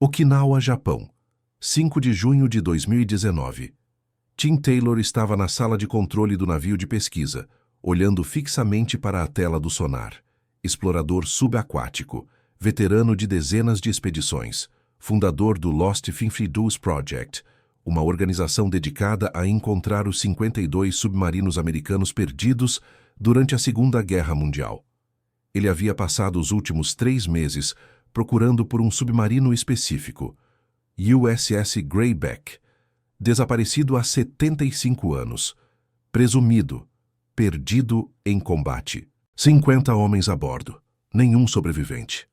Okinawa, Japão, 5 de junho de 2019. Tim Taylor estava na sala de controle do navio de pesquisa, olhando fixamente para a tela do sonar. Explorador subaquático, veterano de dezenas de expedições, fundador do Lost 52 Project, uma organização dedicada a encontrar os 52 submarinos americanos perdidos durante a Segunda Guerra Mundial. Ele havia passado os últimos 3 meses procurando por um submarino específico, USS Greyback, desaparecido há 75 anos, presumido, perdido em combate. 50 homens a bordo, nenhum sobrevivente.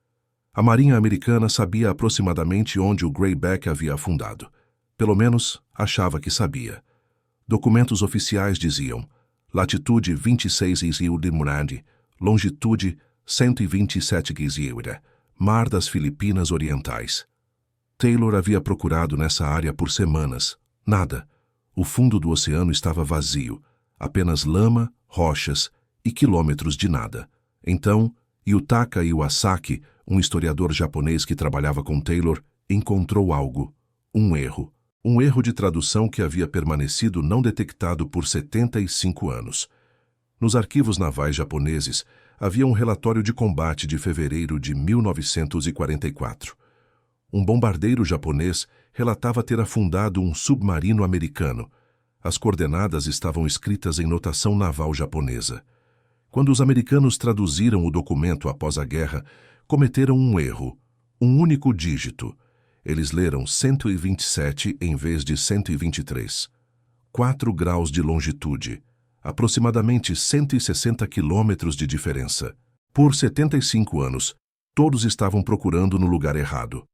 A Marinha Americana sabia aproximadamente onde o Greyback havia afundado. Pelo menos, achava que sabia. Documentos oficiais diziam: latitude 26 Gilimurandi, longitude 127 Gilimurandi, Mar das Filipinas Orientais. Taylor havia procurado nessa área por semanas. Nada. O fundo do oceano estava vazio. Apenas lama, rochas e quilômetros de nada. Então, Yutaka Iwasaki, um historiador japonês que trabalhava com Taylor, encontrou algo. Um erro. Um erro de tradução que havia permanecido não detectado por 75 anos. Nos arquivos navais japoneses, havia um relatório de combate de fevereiro de 1944. Um bombardeiro japonês relatava ter afundado um submarino americano. As coordenadas estavam escritas em notação naval japonesa. Quando os americanos traduziram o documento após a guerra, cometeram um erro, um único dígito. Eles leram 127 em vez de 123. 4 graus de longitude. Aproximadamente 160 quilômetros de diferença. Por 75 anos, todos estavam procurando no lugar errado.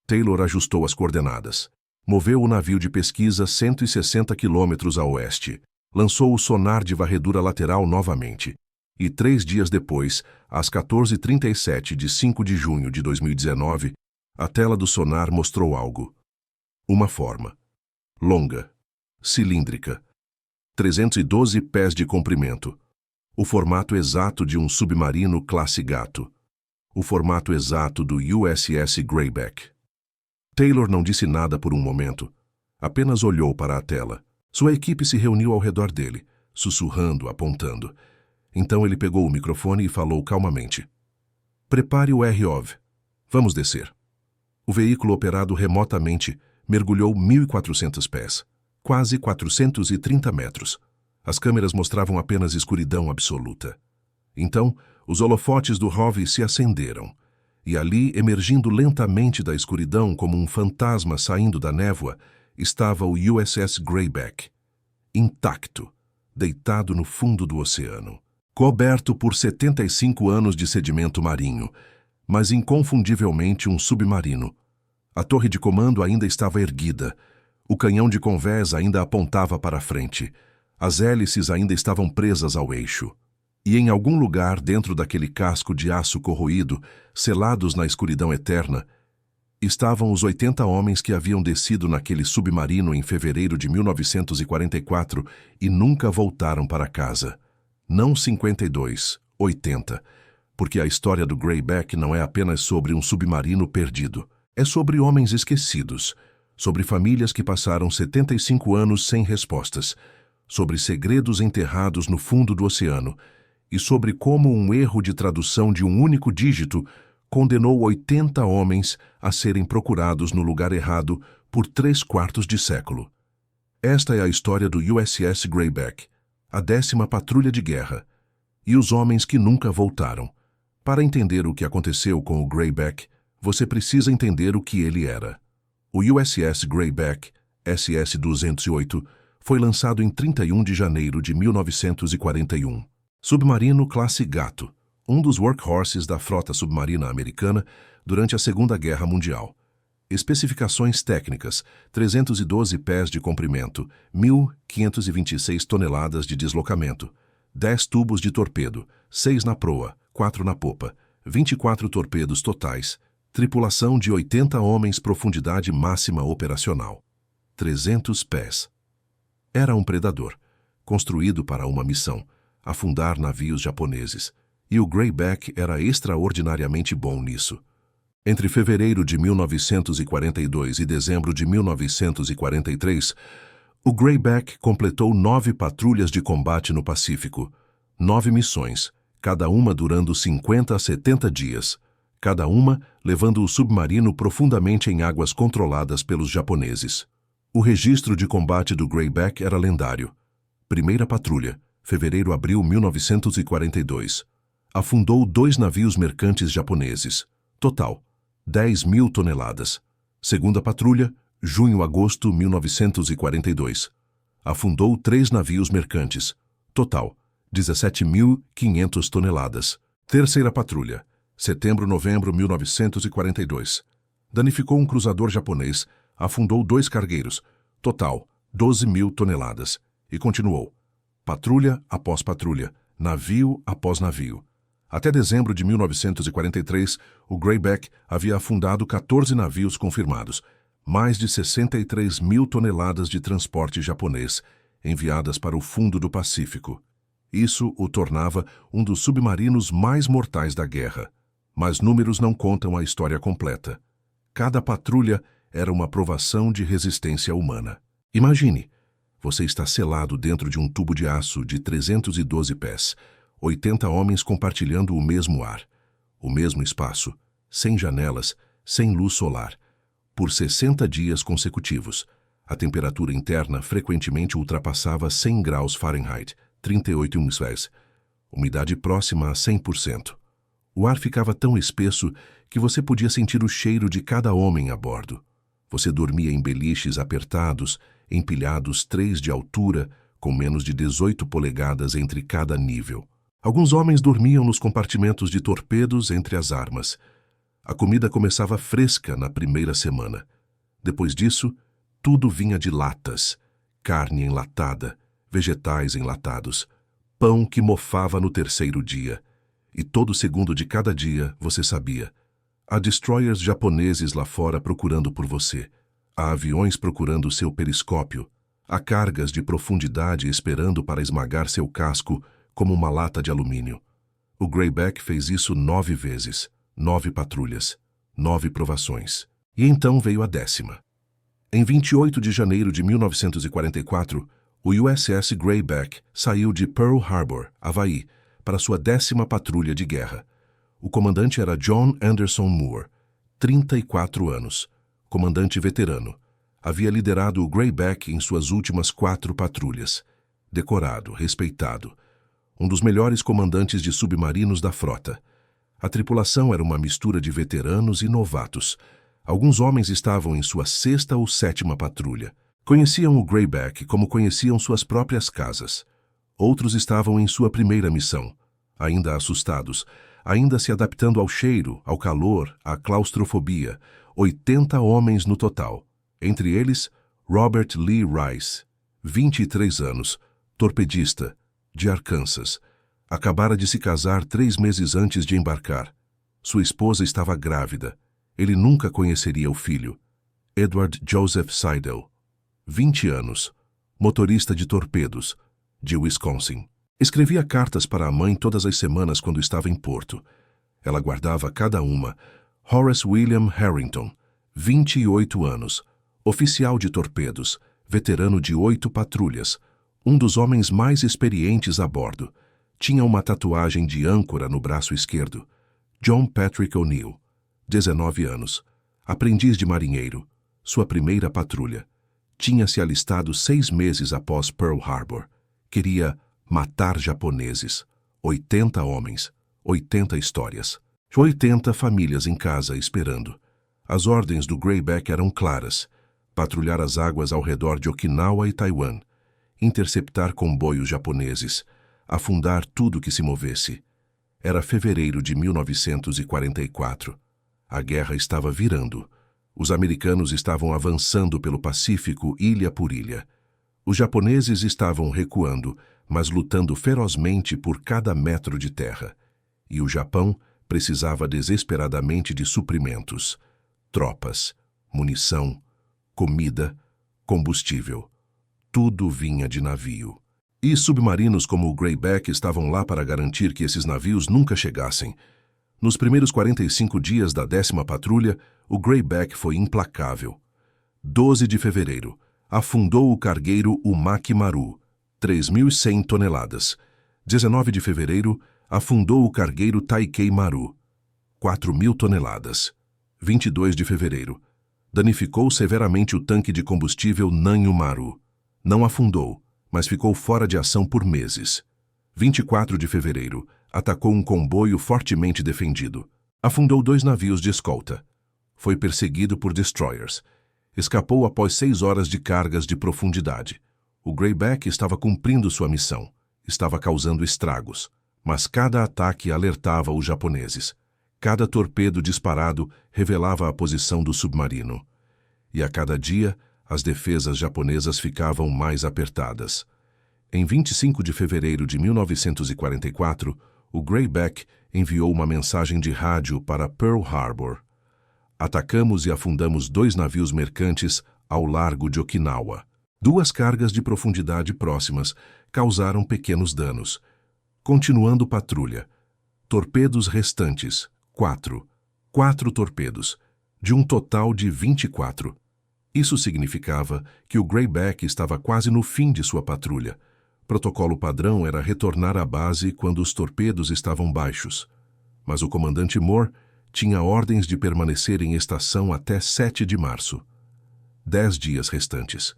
Taylor ajustou as coordenadas. Moveu o navio de pesquisa 160 quilômetros a oeste. Lançou o sonar de varredura lateral novamente. E 3 dias depois, às 14h37 de 5 de junho de 2019, a tela do sonar mostrou algo. Uma forma. Longa. Cilíndrica. 312 pés de comprimento. O formato exato de um submarino classe Gato. O formato exato do USS Greyback. Taylor não disse nada por um momento. Apenas olhou para a tela. Sua equipe se reuniu ao redor dele, sussurrando, apontando. Então ele pegou o microfone e falou calmamente. Prepare o ROV. Vamos descer. O veículo operado remotamente mergulhou 1.400 pés. Quase 430 metros. As câmeras mostravam apenas escuridão absoluta. Então, os holofotes do ROV se acenderam. E ali, emergindo lentamente da escuridão como um fantasma saindo da névoa, estava o USS Greyback. Intacto, deitado no fundo do oceano. Coberto por 75 anos de sedimento marinho, mas inconfundivelmente um submarino. A torre de comando ainda estava erguida. O canhão de convés ainda apontava para a frente. As hélices ainda estavam presas ao eixo. E em algum lugar dentro daquele casco de aço corroído, selados na escuridão eterna, estavam os 80 homens que haviam descido naquele submarino em fevereiro de 1944 e nunca voltaram para casa. Não 52, 80, porque a história do Greyback não é apenas sobre um submarino perdido. É sobre homens esquecidos, sobre famílias que passaram 75 anos sem respostas, sobre segredos enterrados no fundo do oceano e sobre como um erro de tradução de um único dígito condenou 80 homens a serem procurados no lugar errado por 3/4 de século. Esta é a história do USS Greyback, a 10ª patrulha de guerra, e os homens que nunca voltaram. Para entender o que aconteceu com o Greyback, você precisa entender o que ele era. O USS Greyback, SS-208, foi lançado em 31 de janeiro de 1941. Submarino classe Gato, um dos workhorses da frota submarina americana durante a Segunda Guerra Mundial. Especificações técnicas: 312 pés de comprimento, 1.526 toneladas de deslocamento, 10 tubos de torpedo, 6 na proa, 4 na popa, 24 torpedos totais, tripulação de 80 homens, profundidade máxima operacional. 300 pés. Era um predador, construído para uma missão, afundar navios japoneses, e o Greyback era extraordinariamente bom nisso. Entre fevereiro de 1942 e dezembro de 1943, o Greyback completou 9 patrulhas de combate no Pacífico, 9 missões, cada uma durando 50 a 70 dias, cada uma levando o submarino profundamente em águas controladas pelos japoneses. O registro de combate do Greyback era lendário. Primeira patrulha, fevereiro-abril 1942. Afundou 2 navios mercantes japoneses. Total, 10.000 toneladas. Segunda patrulha, junho-agosto 1942. Afundou 3 navios mercantes. Total, 17.500 toneladas. Terceira patrulha, setembro-novembro 1942. Danificou um cruzador japonês, afundou 2 cargueiros. Total, 12.000 toneladas. E continuou. Patrulha após patrulha, navio após navio. Até dezembro de 1943, o Greyback havia afundado 14 navios confirmados, mais de 63.000 toneladas de transporte japonês, enviadas para o fundo do Pacífico. Isso o tornava um dos submarinos mais mortais da guerra. Mas números não contam a história completa. Cada patrulha era uma provação de resistência humana. Imagine, você está selado dentro de um tubo de aço de 312 pés, 80 homens compartilhando o mesmo ar, o mesmo espaço, sem janelas, sem luz solar, por 60 dias consecutivos. A temperatura interna frequentemente ultrapassava 100 graus Fahrenheit, 38 graus, umidade próxima a 100%. O ar ficava tão espesso que você podia sentir o cheiro de cada homem a bordo. Você dormia em beliches apertados, empilhados 3 de altura, com menos de 18 polegadas entre cada nível. Alguns homens dormiam nos compartimentos de torpedos entre as armas. A comida começava fresca na primeira semana. Depois disso, tudo vinha de latas, carne enlatada, vegetais enlatados, pão que mofava no terceiro dia. E todo segundo de cada dia, você sabia, há destroyers japoneses lá fora procurando por você. Há aviões procurando seu periscópio. Há cargas de profundidade esperando para esmagar seu casco como uma lata de alumínio. O Greyback fez isso 9 vezes, 9 patrulhas, 9 provações. E então veio a 10ª. Em 28 de janeiro de 1944, o USS Greyback saiu de Pearl Harbor, Havaí, para sua 10ª patrulha de guerra. O comandante era John Anderson Moore, 34 anos, comandante veterano. Havia liderado o Greyback em suas últimas 4 patrulhas. Decorado, respeitado. Um dos melhores comandantes de submarinos da frota. A tripulação era uma mistura de veteranos e novatos. Alguns homens estavam em sua 6ª ou 7ª patrulha. Conheciam o Greyback como conheciam suas próprias casas. Outros estavam em sua primeira missão, ainda assustados, ainda se adaptando ao cheiro, ao calor, à claustrofobia. 80 homens no total. Entre eles, Robert Lee Rice, 23 anos, torpedista, de Arkansas. Acabara de se casar 3 meses antes de embarcar. Sua esposa estava grávida. Ele nunca conheceria o filho. Edward Joseph Seidel, 20 anos, motorista de torpedos, de Wisconsin. Escrevia cartas para a mãe todas as semanas quando estava em Porto. Ela guardava cada uma. Horace William Harrington, 28 anos, oficial de torpedos, veterano de 8 patrulhas, um dos homens mais experientes a bordo. Tinha uma tatuagem de âncora no braço esquerdo. John Patrick O'Neill, 19 anos, aprendiz de marinheiro, sua primeira patrulha. Tinha se alistado 6 meses após Pearl Harbor. Queria matar japoneses. 80 homens, 80 histórias. 80 famílias em casa esperando. As ordens do Greyback eram claras. Patrulhar as águas ao redor de Okinawa e Taiwan. Interceptar comboios japoneses. Afundar tudo que se movesse. Era fevereiro de 1944. A guerra estava virando. Os americanos estavam avançando pelo Pacífico ilha por ilha. Os japoneses estavam recuando, mas lutando ferozmente por cada metro de terra. E o Japão precisava desesperadamente de suprimentos. Tropas, munição, comida, combustível. Tudo vinha de navio. E submarinos como o Greyback estavam lá para garantir que esses navios nunca chegassem. Nos primeiros 45 dias da 10ª patrulha, o Greyback foi implacável. 12 de fevereiro, afundou o cargueiro Umaki Maru, 3.100 toneladas. 19 de fevereiro, afundou o cargueiro Taikei Maru, 4.000 toneladas. 22 de fevereiro, danificou severamente o tanque de combustível Nanyu Maru. Não afundou, mas ficou fora de ação por meses. 24 de fevereiro, atacou um comboio fortemente defendido. Afundou 2 navios de escolta. Foi perseguido por destroyers. Escapou após 6 horas de cargas de profundidade. O Greyback estava cumprindo sua missão. Estava causando estragos. Mas cada ataque alertava os japoneses. Cada torpedo disparado revelava a posição do submarino. E a cada dia, as defesas japonesas ficavam mais apertadas. Em 25 de fevereiro de 1944, o Greyback enviou uma mensagem de rádio para Pearl Harbor. Atacamos e afundamos 2 navios mercantes ao largo de Okinawa. 2 cargas de profundidade próximas causaram pequenos danos. Continuando patrulha. Torpedos restantes, 4. 4 torpedos, de um total de 24. Isso significava que o Greyback estava quase no fim de sua patrulha. Protocolo padrão era retornar à base quando os torpedos estavam baixos. Mas o comandante Moore tinha ordens de permanecer em estação até 7 de março. 10 dias restantes.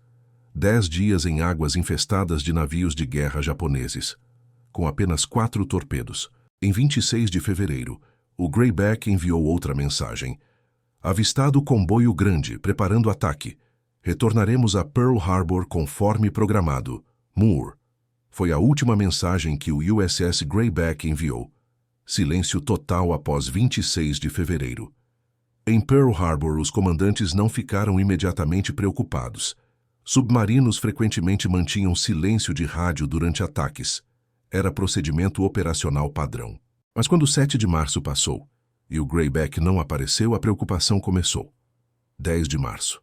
10 dias em águas infestadas de navios de guerra japoneses, com apenas 4 torpedos. Em 26 de fevereiro, o Greyback enviou outra mensagem. Avistado comboio grande, preparando ataque. Retornaremos a Pearl Harbor conforme programado. Moore. Foi a última mensagem que o USS Greyback enviou. Silêncio total após 26 de fevereiro. Em Pearl Harbor, os comandantes não ficaram imediatamente preocupados. Submarinos frequentemente mantinham silêncio de rádio durante ataques. Era procedimento operacional padrão. Mas quando 7 de março passou e o Greyback não apareceu, a preocupação começou. 10 de março.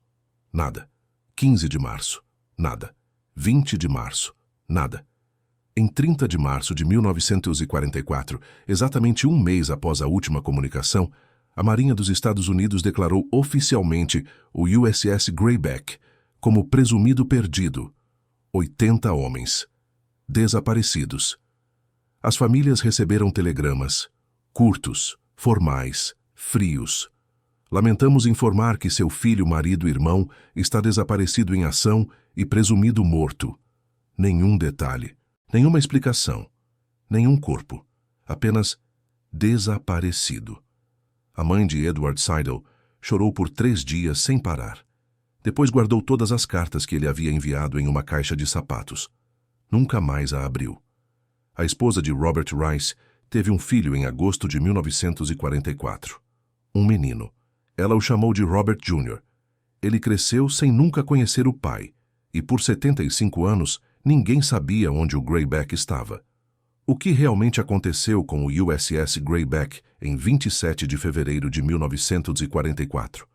Nada. 15 de março. Nada. 20 de março. Nada. Em 30 de março de 1944, exatamente um mês após a última comunicação, a Marinha dos Estados Unidos declarou oficialmente o USS Greyback como presumido perdido. 80 homens. Desaparecidos. As famílias receberam telegramas, curtos, formais, frios. Lamentamos informar que seu filho, marido e irmão está desaparecido em ação e presumido morto. Nenhum detalhe. Nenhuma explicação, nenhum corpo, apenas desaparecido. A mãe de Edward Seidel chorou por 3 dias sem parar. Depois guardou todas as cartas que ele havia enviado em uma caixa de sapatos. Nunca mais a abriu. A esposa de Robert Rice teve um filho em agosto de 1944. Um menino. Ela o chamou de Robert Jr. Ele cresceu sem nunca conhecer o pai, e por 75 anos, ninguém sabia onde o Greyback estava. O que realmente aconteceu com o USS Greyback em 27 de fevereiro de 1944?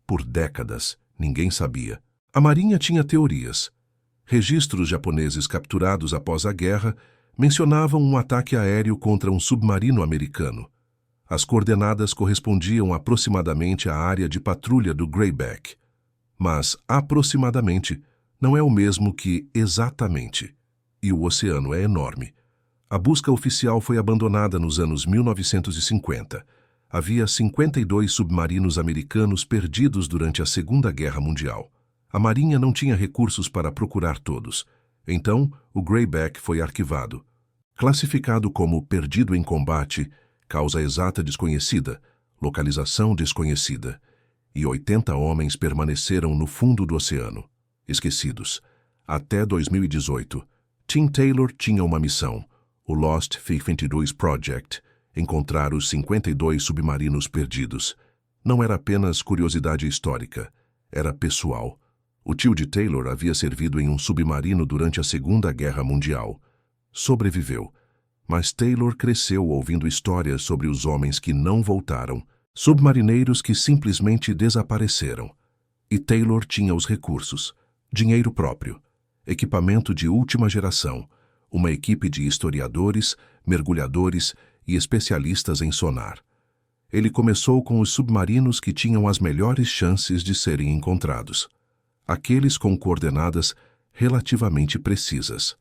Por décadas, ninguém sabia. A Marinha tinha teorias. Registros japoneses capturados após a guerra mencionavam um ataque aéreo contra um submarino americano. As coordenadas correspondiam aproximadamente à área de patrulha do Greyback. Mas, aproximadamente, não é o mesmo que exatamente. E o oceano é enorme. A busca oficial foi abandonada nos anos 1950. Havia 52 submarinos americanos perdidos durante a Segunda Guerra Mundial. A Marinha não tinha recursos para procurar todos. Então, o Greyback foi arquivado. Classificado como perdido em combate, causa exata desconhecida, localização desconhecida. E 80 homens permaneceram no fundo do oceano. Esquecidos. Até 2018, Tim Taylor tinha uma missão, o Lost 52 Project, encontrar os 52 submarinos perdidos. Não era apenas curiosidade histórica, era pessoal. O tio de Taylor havia servido em um submarino durante a Segunda Guerra Mundial. Sobreviveu, mas Taylor cresceu ouvindo histórias sobre os homens que não voltaram, submarineiros que simplesmente desapareceram. E Taylor tinha os recursos. Dinheiro próprio, equipamento de última geração, uma equipe de historiadores, mergulhadores e especialistas em sonar. Ele começou com os submarinos que tinham as melhores chances de serem encontrados. Aqueles com coordenadas relativamente precisas.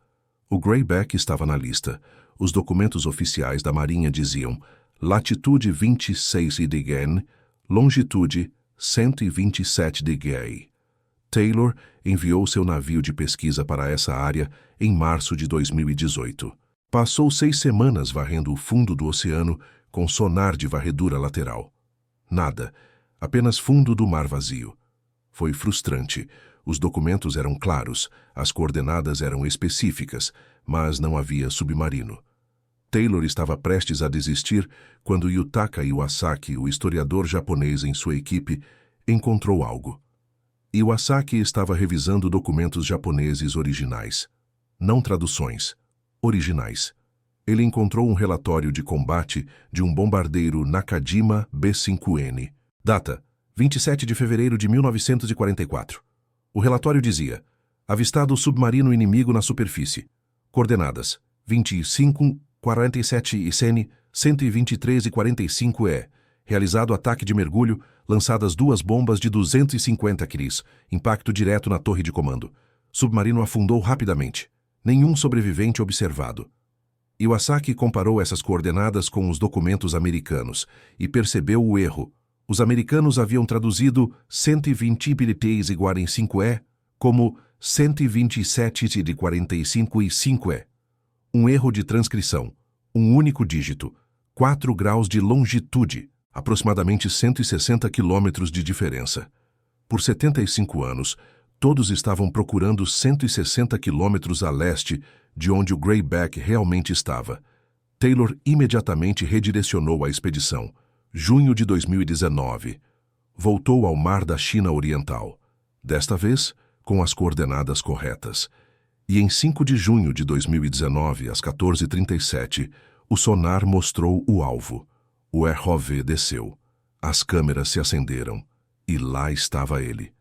O Greyback estava na lista. Os documentos oficiais da Marinha diziam latitude 26 degn, longitude 127 degn. Taylor enviou seu navio de pesquisa para essa área em março de 2018. Passou 6 semanas varrendo o fundo do oceano com sonar de varredura lateral. Nada, apenas fundo do mar vazio. Foi frustrante. Os documentos eram claros, as coordenadas eram específicas, mas não havia submarino. Taylor estava prestes a desistir quando Yutaka Iwasaki, o historiador japonês em sua equipe, encontrou algo. Iwasaki estava revisando documentos japoneses originais. Não traduções. Originais. Ele encontrou um relatório de combate de um bombardeiro Nakajima B-5N. Data: 27 de fevereiro de 1944. O relatório dizia: avistado submarino inimigo na superfície. Coordenadas: 25, 47 ICN, 123 e 45 E. Realizado ataque de mergulho, lançadas 2 bombas de 250 kg. Impacto direto na torre de comando. Submarino afundou rapidamente. Nenhum sobrevivente observado. Iwasaki comparou essas coordenadas com os documentos americanos e percebeu o erro. Os americanos haviam traduzido 120 abilities igual em 5E como 127 de 45 e 5E. Um erro de transcrição. Um único dígito. 4 graus de longitude. Aproximadamente 160 quilômetros de diferença. Por 75 anos, todos estavam procurando 160 quilômetros a leste de onde o Greyback realmente estava. Taylor imediatamente redirecionou a expedição. Junho de 2019. Voltou ao mar da China Oriental. Desta vez, com as coordenadas corretas. E em 5 de junho de 2019, às 14h37, o sonar mostrou o alvo. O ROV desceu. As câmeras se acenderam. E lá estava ele.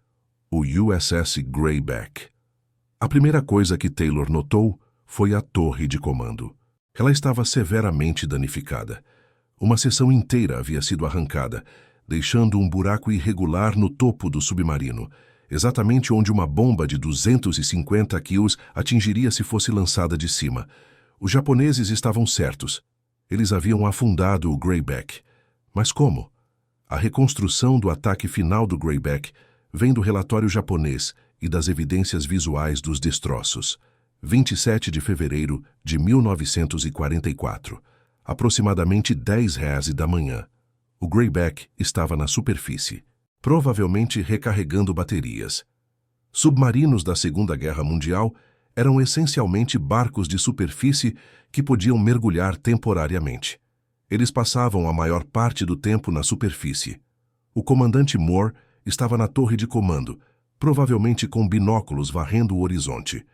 O USS Greyback. A primeira coisa que Taylor notou foi a torre de comando. Ela estava severamente danificada. Uma seção inteira havia sido arrancada, deixando um buraco irregular no topo do submarino, exatamente onde uma bomba de 250 quilos atingiria se fosse lançada de cima. Os japoneses estavam certos. Eles haviam afundado o Greyback. Mas como? A reconstrução do ataque final do Greyback vem do relatório japonês e das evidências visuais dos destroços. 27 de fevereiro de 1944. Aproximadamente 10h da manhã. O Greyback estava na superfície, provavelmente recarregando baterias. Submarinos da Segunda Guerra Mundial eram essencialmente barcos de superfície que podiam mergulhar temporariamente. Eles passavam a maior parte do tempo na superfície. O comandante Moore estava na torre de comando, provavelmente com binóculos varrendo o horizonte.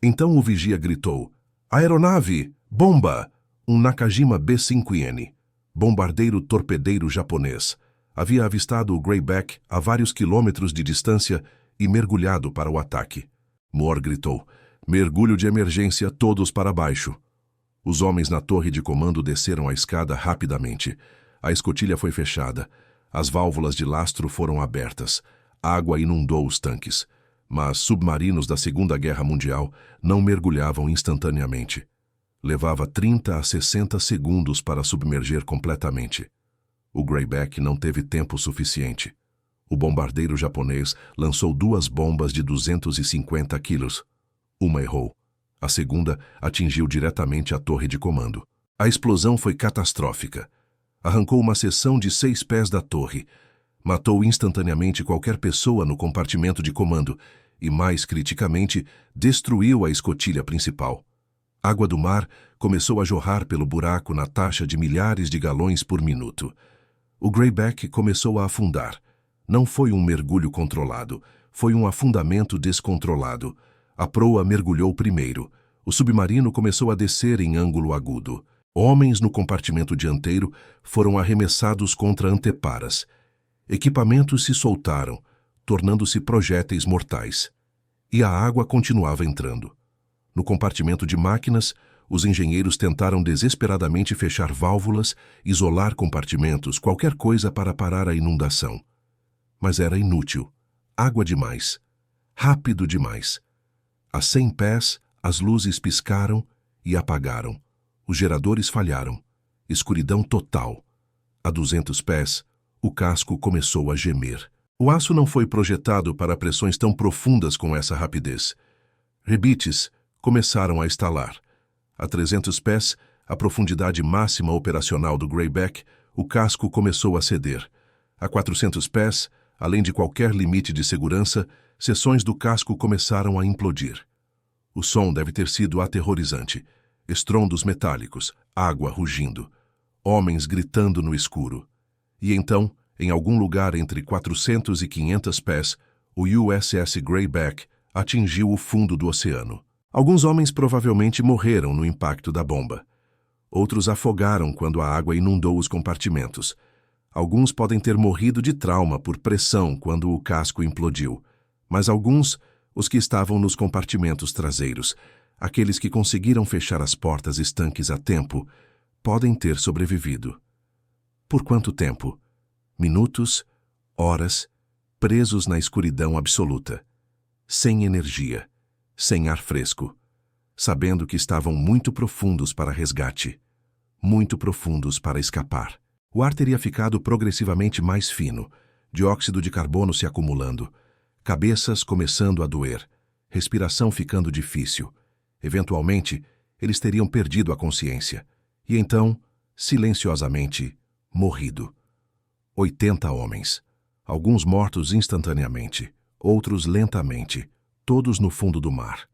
Então o vigia gritou: "Aeronave! Bomba!" Um Nakajima B-5N, bombardeiro torpedeiro japonês, havia avistado o Greyback a vários quilômetros de distância e mergulhado para o ataque. Moore gritou: "Mergulho de emergência, todos para baixo." Os homens na torre de comando desceram a escada rapidamente. A escotilha foi fechada. As válvulas de lastro foram abertas. Água inundou os tanques. Mas submarinos da Segunda Guerra Mundial não mergulhavam instantaneamente. Levava 30 a 60 segundos para submerger completamente. O Greyback não teve tempo suficiente. O bombardeiro japonês lançou 2 bombas de 250 quilos. Uma errou. A segunda atingiu diretamente a torre de comando. A explosão foi catastrófica. Arrancou uma seção de 6 pés da torre. Matou instantaneamente qualquer pessoa no compartimento de comando e, mais criticamente, destruiu a escotilha principal. Água do mar começou a jorrar pelo buraco na taxa de milhares de galões por minuto. O Greyback começou a afundar. Não foi um mergulho controlado, foi um afundamento descontrolado. A proa mergulhou primeiro. O submarino começou a descer em ângulo agudo. Homens no compartimento dianteiro foram arremessados contra anteparas. Equipamentos se soltaram, tornando-se projéteis mortais. E a água continuava entrando. No compartimento de máquinas, Os engenheiros tentaram desesperadamente fechar válvulas, isolar compartimentos, qualquer coisa para parar a inundação. Mas era inútil. Água demais. Rápido demais. A 100 pés, as luzes piscaram e apagaram. Os geradores falharam. Escuridão total. A 200 pés, o casco começou a gemer. O aço não foi projetado para pressões tão profundas com essa rapidez. Rebites começaram a estalar. A 300 pés, a profundidade máxima operacional do Grayback, o casco começou a ceder. A 400 pés, além de qualquer limite de segurança, seções do casco começaram a implodir. O som deve ter sido aterrorizante. Estrondos metálicos, água rugindo, homens gritando no escuro. E então, em algum lugar entre 400 e 500 pés, o USS Grayback atingiu o fundo do oceano. Alguns homens provavelmente morreram no impacto da bomba. Outros afogaram quando a água inundou os compartimentos. Alguns podem ter morrido de trauma por pressão quando o casco implodiu. Mas alguns, os que estavam nos compartimentos traseiros, aqueles que conseguiram fechar as portas estanques a tempo, podem ter sobrevivido. Por quanto tempo? Minutos? Horas? Presos na escuridão absoluta. Sem energia. Sem ar fresco, sabendo que estavam muito profundos para resgate, muito profundos para escapar. O ar teria ficado progressivamente mais fino, dióxido de carbono se acumulando, cabeças começando a doer, respiração ficando difícil. Eventualmente, eles teriam perdido a consciência e então, silenciosamente, morrido. 80 homens, alguns mortos instantaneamente, outros lentamente, todos no fundo do mar.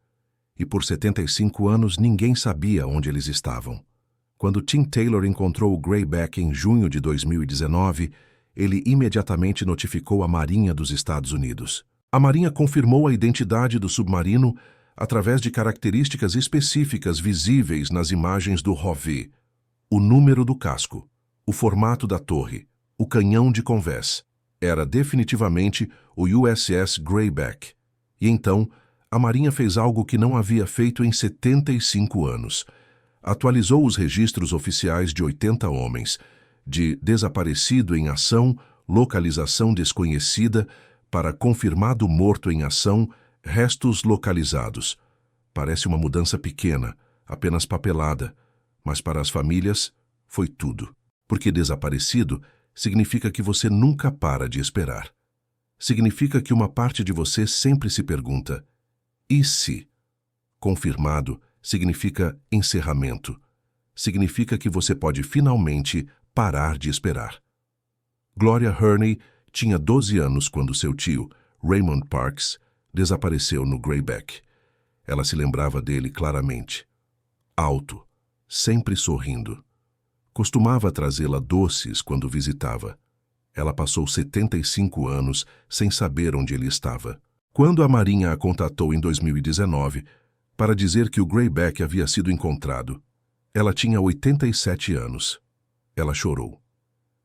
E por 75 anos ninguém sabia onde eles estavam. Quando Tim Taylor encontrou o Grayback em junho de 2019, ele imediatamente notificou a Marinha dos Estados Unidos. A Marinha confirmou a identidade do submarino através de características específicas visíveis nas imagens do ROV: o número do casco, o formato da torre, o canhão de convés. Era definitivamente o USS Grayback. E então, a Marinha fez algo que não havia feito em 75 anos. Atualizou os registros oficiais de 80 homens, de desaparecido em ação, localização desconhecida, para confirmado morto em ação, restos localizados. Parece uma mudança pequena, apenas papelada, mas para as famílias foi tudo. Porque desaparecido significa que você nunca para de esperar. Significa que uma parte de você sempre se pergunta: e se? Confirmado significa encerramento. Significa que você pode finalmente parar de esperar. Gloria Hearney tinha 12 anos quando seu tio, Raymond Parks, desapareceu no Grayback. Ela se lembrava dele claramente. Alto, sempre sorrindo. Costumava trazê-la doces quando visitava. Ela passou 75 anos sem saber onde ele estava. Quando a Marinha a contatou em 2019 para dizer que o Grayback havia sido encontrado, ela tinha 87 anos. Ela chorou.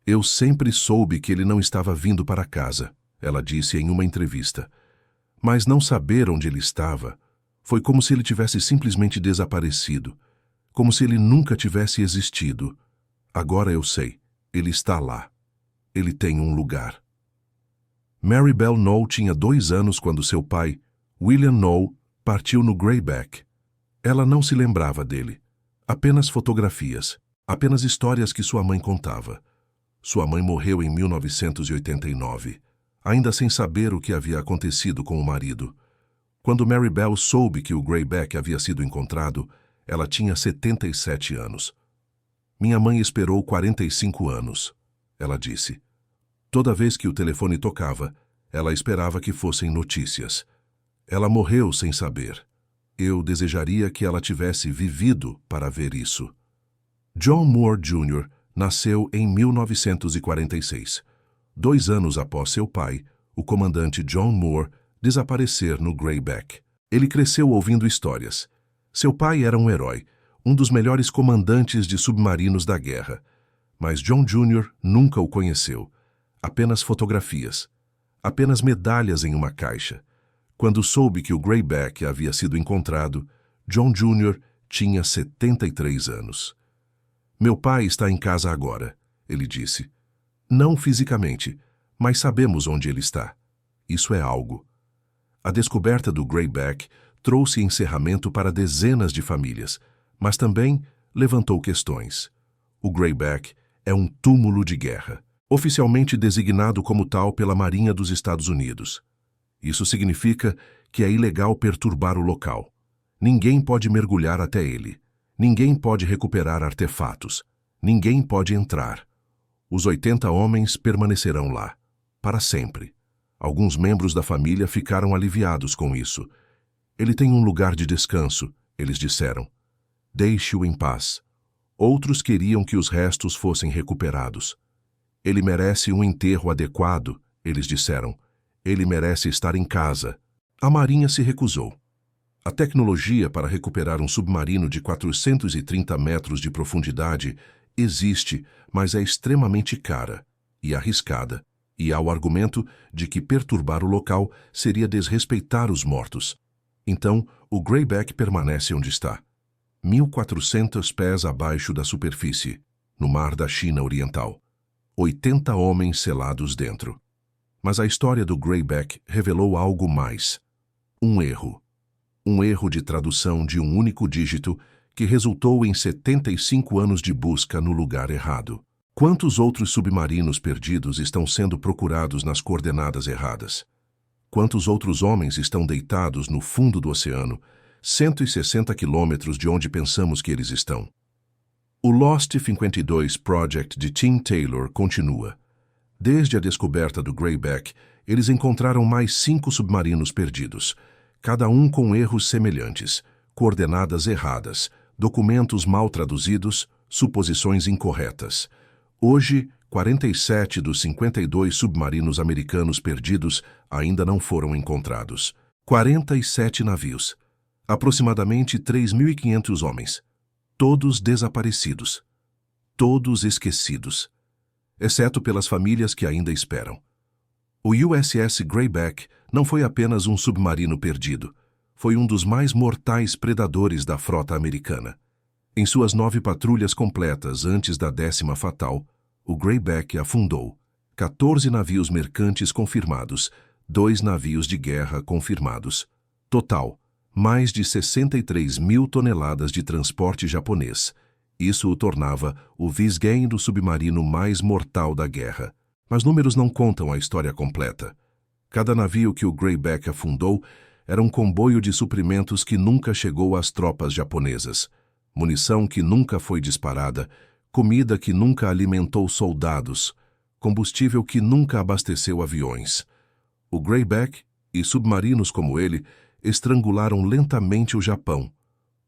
Eu sempre soube que ele não estava vindo para casa, ela disse em uma entrevista. Mas não saber onde ele estava foi como se ele tivesse simplesmente desaparecido, como se ele nunca tivesse existido. Agora eu sei, ele está lá. Ele tem um lugar. Mary Bell Noe tinha 2 anos quando seu pai, William Noe, partiu no Grayback. Ela não se lembrava dele. Apenas fotografias, apenas histórias que sua mãe contava. Sua mãe morreu em 1989, ainda sem saber o que havia acontecido com o marido. Quando Mary Bell soube que o Grayback havia sido encontrado, ela tinha 77 anos. Minha mãe esperou 45 anos. Ela disse. Toda vez que o telefone tocava, ela esperava que fossem notícias. Ela morreu sem saber. Eu desejaria que ela tivesse vivido para ver isso. John Moore Jr. nasceu em 1946, 2 anos após seu pai, o comandante John Moore, desaparecer no Grayback. Ele cresceu ouvindo histórias. Seu pai era um herói, um dos melhores comandantes de submarinos da guerra. Mas John Jr. nunca o conheceu. Apenas fotografias. Apenas medalhas em uma caixa. Quando soube que o Grayback havia sido encontrado, John Jr. Tinha 73 anos. Meu pai está em casa agora, ele disse. Não fisicamente, mas sabemos onde ele está. Isso é algo. A descoberta do Greyback trouxe encerramento para dezenas de famílias, mas também levantou questões. O Greyback é um túmulo de guerra, oficialmente designado como tal pela Marinha dos Estados Unidos. Isso significa que é ilegal perturbar o local. Ninguém pode mergulhar até ele. Ninguém pode recuperar artefatos. Ninguém pode entrar. Os 80 homens permanecerão lá, para sempre. Alguns membros da família ficaram aliviados com isso. Ele tem um lugar de descanso, eles disseram. Deixe-o em paz. Outros queriam que os restos fossem recuperados. Ele merece um enterro adequado, eles disseram. Ele merece estar em casa. A Marinha se recusou. A tecnologia para recuperar um submarino de 430 metros de profundidade existe, mas é extremamente cara e arriscada, e há o argumento de que perturbar o local seria desrespeitar os mortos. Então, o Greyback permanece onde está, 1.400 pés abaixo da superfície, no mar da China Oriental. 80 homens selados dentro. Mas a história do Greyback revelou algo mais. Um erro. Um erro de tradução de um único dígito que resultou em 75 anos de busca no lugar errado. Quantos outros submarinos perdidos estão sendo procurados nas coordenadas erradas? Quantos outros homens estão deitados no fundo do oceano, 160 quilômetros de onde pensamos que eles estão? O Lost 52 Project de Tim Taylor continua. Desde a descoberta do Greyback, eles encontraram mais 5 submarinos perdidos, cada um com erros semelhantes, coordenadas erradas, documentos mal traduzidos, suposições incorretas. Hoje, 47 dos 52 submarinos americanos perdidos ainda não foram encontrados. 47 navios. Aproximadamente 3.500 homens. Todos desaparecidos. Todos esquecidos. Exceto pelas famílias que ainda esperam. O USS Greyback não foi apenas um submarino perdido. Foi um dos mais mortais predadores da frota americana. Em suas 9 patrulhas completas antes da 10ª fatal, o Greyback afundou. 14 navios mercantes confirmados, 2 navios de guerra confirmados. Total, mais de 63 mil toneladas de transporte japonês. Isso o tornava o Visgain do submarino mais mortal da guerra. Mas números não contam a história completa. Cada navio que o Greyback afundou era um comboio de suprimentos que nunca chegou às tropas japonesas, munição que nunca foi disparada, comida que nunca alimentou soldados, combustível que nunca abasteceu aviões. O Greyback e submarinos como ele estrangularam lentamente o Japão,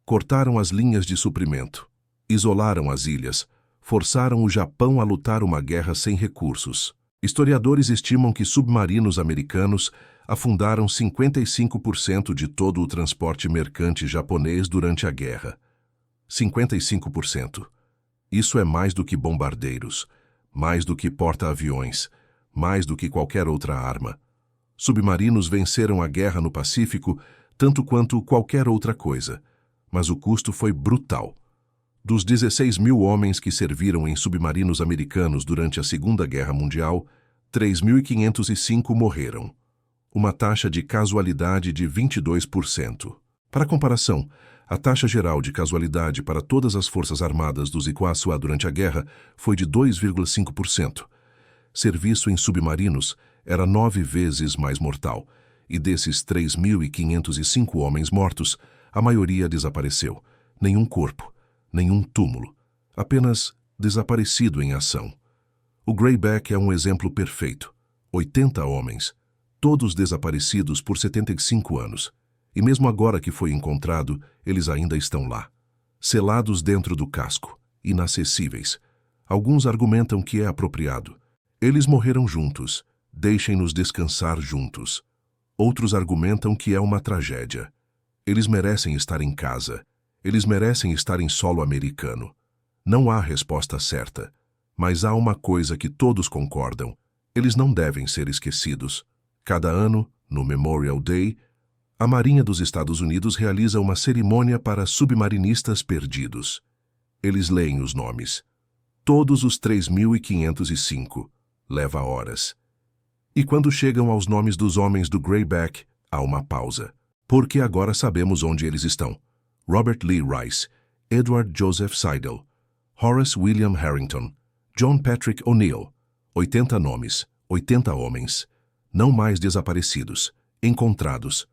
cortaram as linhas de suprimento, isolaram as ilhas, forçaram o Japão a lutar uma guerra sem recursos. Historiadores estimam que submarinos americanos afundaram 55% de todo o transporte mercante japonês durante a guerra. 55%. Isso é mais do que bombardeiros, mais do que porta-aviões, mais do que qualquer outra arma. Submarinos venceram a guerra no Pacífico tanto quanto qualquer outra coisa, mas o custo foi brutal. Dos 16 mil homens que serviram em submarinos americanos durante a Segunda Guerra Mundial, 3.505 morreram. Uma taxa de casualidade de 22%. Para comparação, a taxa geral de casualidade para todas as forças armadas dos Iguaçuá durante a guerra foi de 2,5%. Serviço em submarinos era 9 vezes mais mortal, e desses 3.505 homens mortos, a maioria desapareceu. Nenhum corpo. Nenhum túmulo, apenas desaparecido em ação. O Greyback é um exemplo perfeito. 80 homens, todos desaparecidos por 75 anos. E mesmo agora que foi encontrado, eles ainda estão lá. Selados dentro do casco, inacessíveis. Alguns argumentam que é apropriado. Eles morreram juntos, deixem-nos descansar juntos. Outros argumentam que é uma tragédia. Eles merecem estar em casa. Eles merecem estar em solo americano. Não há resposta certa, mas há uma coisa que todos concordam. Eles não devem ser esquecidos. Cada ano, no Memorial Day, A Marinha dos Estados Unidos realiza uma cerimônia para submarinistas perdidos. Eles leem os nomes. Todos os 3.505. Leva horas. E quando chegam aos nomes dos homens do Greyback, há uma pausa. Porque agora sabemos onde eles estão. Robert Lee Rice, Edward Joseph Seidel, Horace William Harrington, John Patrick O'Neill. 80 nomes, 80 homens. Não mais desaparecidos. Encontrados.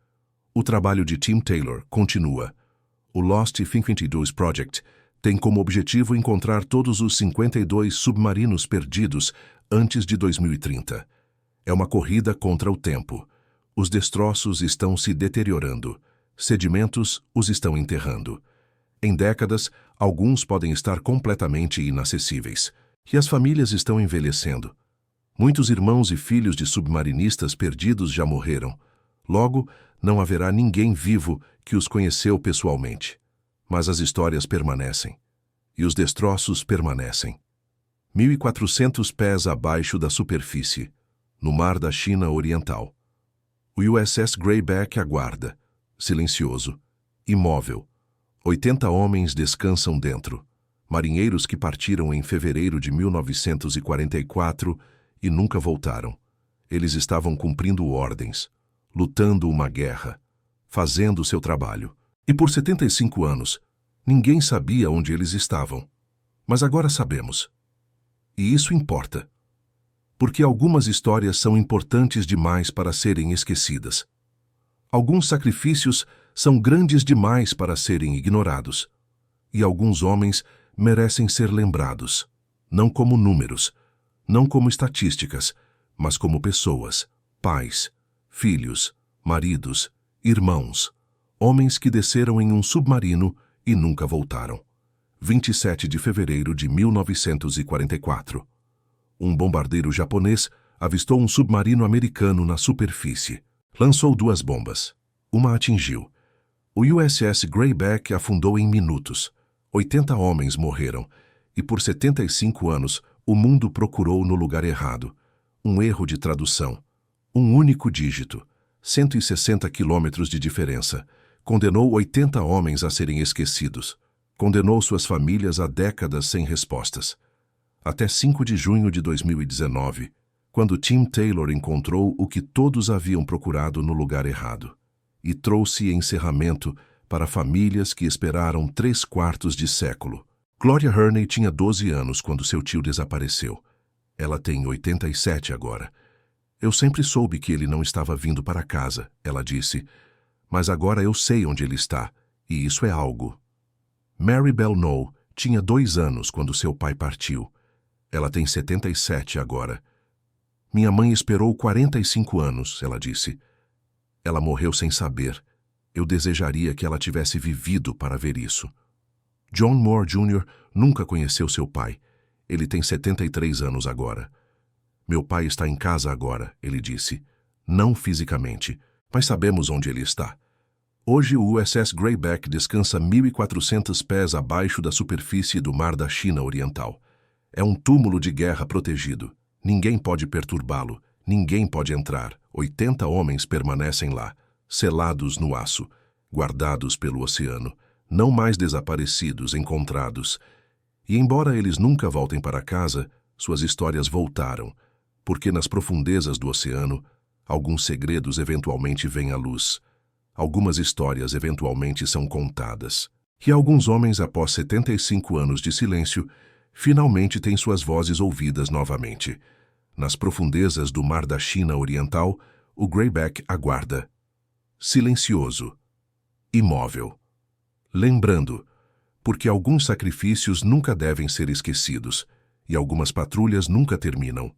O trabalho de Tim Taylor continua. O Lost 52 Project tem como objetivo encontrar todos os 52 submarinos perdidos antes de 2030. É uma corrida contra o tempo. Os destroços estão se deteriorando. Sedimentos os estão enterrando. Em décadas, alguns podem estar completamente inacessíveis. E as famílias estão envelhecendo. Muitos irmãos e filhos de submarinistas perdidos já morreram. Logo, não haverá ninguém vivo que os conheceu pessoalmente. Mas as histórias permanecem. E os destroços permanecem. 1.400 pés abaixo da superfície, no mar da China Oriental. O USS Greyback aguarda, silencioso, imóvel. 80 homens descansam dentro. Marinheiros que partiram em fevereiro de 1944 e nunca voltaram. Eles estavam cumprindo ordens, lutando uma guerra, fazendo seu trabalho. E por 75 anos, ninguém sabia onde eles estavam. Mas agora sabemos. E isso importa. Porque algumas histórias são importantes demais para serem esquecidas. Alguns sacrifícios são grandes demais para serem ignorados. E alguns homens merecem ser lembrados, não como números, não como estatísticas, mas como pessoas, pais, filhos, maridos, irmãos, homens que desceram em um submarino e nunca voltaram. 27 de fevereiro de 1944. Um bombardeiro japonês avistou um submarino americano na superfície. Lançou 2 bombas. Uma atingiu. O USS Greyback afundou em minutos. 80 homens morreram. E por 75 anos, o mundo procurou no lugar errado. Um erro de tradução. Um único dígito. 160 quilômetros de diferença. Condenou 80 homens a serem esquecidos. Condenou suas famílias a décadas sem respostas. Até 5 de junho de 2019, quando Tim Taylor encontrou o que todos haviam procurado no lugar errado e trouxe encerramento para famílias que esperaram 3/4 de século. Gloria Hearney tinha 12 anos quando seu tio desapareceu. Ela tem 87 agora. Eu sempre soube que ele não estava vindo para casa, ela disse, mas agora eu sei onde ele está, e isso é algo. Mary Belknow tinha 2 anos quando seu pai partiu. Ela tem 77 agora. Minha mãe esperou 45 anos, ela disse. Ela morreu sem saber. Eu desejaria que ela tivesse vivido para ver isso. John Moore Jr. nunca conheceu seu pai. Ele tem 73 anos agora. Meu pai está em casa agora, ele disse. Não fisicamente, mas sabemos onde ele está. Hoje o USS Greyback descansa 1.400 pés abaixo da superfície do mar da China Oriental. É um túmulo de guerra protegido. Ninguém pode perturbá-lo. Ninguém pode entrar. 80 homens permanecem lá, selados no aço, guardados pelo oceano, não mais desaparecidos, encontrados. E embora eles nunca voltem para casa, suas histórias voltaram, porque nas profundezas do oceano, alguns segredos eventualmente vêm à luz. Algumas histórias eventualmente são contadas. E alguns homens, após 75 anos de silêncio, finalmente têm suas vozes ouvidas novamente. Nas profundezas do mar da China Oriental, o Greyback aguarda. Silencioso. Imóvel. Lembrando, porque alguns sacrifícios nunca devem ser esquecidos, e algumas patrulhas nunca terminam.